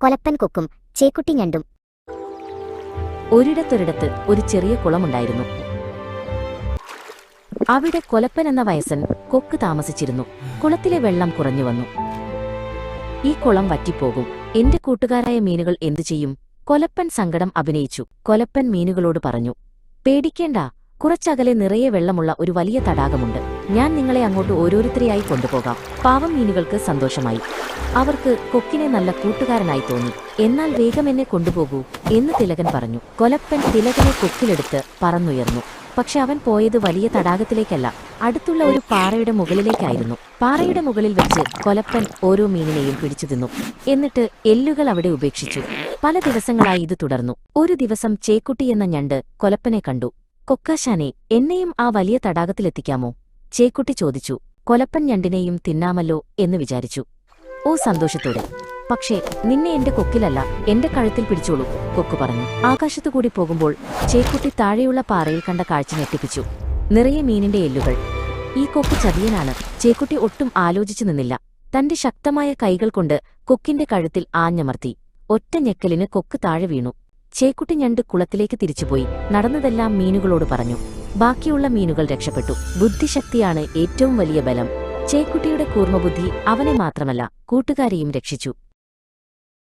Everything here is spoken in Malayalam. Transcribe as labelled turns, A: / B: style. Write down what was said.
A: കൊലപ്പൻ കൊക്കും ചേക്കുട്ടി ഞണ്ടും.
B: ഒരിടത്തൊരിടത്ത് ഒരു ചെറിയ കുളമുണ്ടായിരുന്നു. അവിടെ കൊലപ്പൻ എന്ന വയസ്സൻ കൊക്ക് താമസിച്ചിരുന്നു. കുളത്തിലെ വെള്ളം കുറഞ്ഞു വന്നു. ഈ കുളം വറ്റിപ്പോകും, എന്റെ കൂട്ടുകാരായ മീനുകൾ എന്തു ചെയ്യും? കൊലപ്പൻ സങ്കടം അഭിനയിച്ചു. കൊലപ്പൻ മീനുകളോട് പറഞ്ഞു, പേടിക്കേണ്ട, കുറച്ചകലെ നിറയെ വെള്ളമുള്ള ഒരു വലിയ തടാകമുണ്ട്. ഞാൻ നിങ്ങളെ അങ്ങോട്ട് ഓരോരുത്തരെയായി കൊണ്ടുപോകാം. പാവം മീനുകൾക്ക് സന്തോഷമായി. അവർക്ക് കൊക്കിനെ നല്ല കൂട്ടുകാരനായി തോന്നി. എന്നാൽ വേഗം എന്നെ കൊണ്ടുപോകൂ എന്ന് തിലകൻ പറഞ്ഞു. കൊലപ്പൻ തിലകനെ കൊക്കിലെടുത്ത് പറന്നുയർന്നു. പക്ഷെ അവൻ പോയത് വലിയ തടാകത്തിലേക്കല്ല, അടുത്തുള്ള ഒരു പാറയുടെ മുകളിലേക്കായിരുന്നു. പാറയുടെ മുകളിൽ വെച്ച് കൊലപ്പൻ ഓരോ മീനിനെയും പിടിച്ചു തിന്നു. എന്നിട്ട് എല്ലുകൾ അവിടെ ഉപേക്ഷിച്ചു. പല ദിവസങ്ങളായി ഇത് തുടർന്നു. ഒരു ദിവസം ചേക്കുട്ടി എന്ന ഞണ്ട് കൊലപ്പനെ കണ്ടു. കൊക്കാശാനെ, എന്നെയും ആ വലിയ തടാകത്തിലെത്തിക്കാമോ? ചേക്കുട്ടി ചോദിച്ചു. കൊലപ്പൻ ഞണ്ടിനെയും തിന്നാമല്ലോ എന്ന് വിചാരിച്ചു. ഓ, സന്തോഷത്തോടെ. പക്ഷേ നിന്നെ എന്റെ കൊക്കിലല്ല, എന്റെ കഴുത്തിൽ പിടിച്ചോളൂ, കൊക്കു പറഞ്ഞു. ആകാശത്തുകൂടി പോകുമ്പോൾ ചേക്കുട്ടി താഴെയുള്ള പാറയിൽ കണ്ട കാഴ്ച ഞെട്ടിപ്പിച്ചു. നിറയെ മീനിന്റെ എല്ലുകൾ. ഈ കൊക്ക് ചതിയനാണ്. ചേക്കുട്ടി ഒട്ടും ആലോചിച്ചു നിന്നില്ല. തന്റെ ശക്തമായ കൈകൾ കൊണ്ട് കൊക്കിന്റെ കഴുത്തിൽ ആഞ്ഞമർത്തി. ഒറ്റ ഞെക്കലിന് കൊക്ക് താഴെ വീണു. ചേക്കുട്ടി ഞണ്ട് കുളത്തിലേക്ക് തിരിച്ചുപോയി നടന്നതെല്ലാം മീനുകളോട് പറഞ്ഞു. ബാക്കിയുള്ള മീനുകൾ രക്ഷപ്പെട്ടു. ബുദ്ധിശക്തിയാണ് ഏറ്റവും വലിയ ബലം. ചേക്കുട്ടിയുടെ കൂർമ്മബുദ്ധി അവനെ മാത്രമല്ല കൂട്ടുകാരെയും രക്ഷിച്ചു.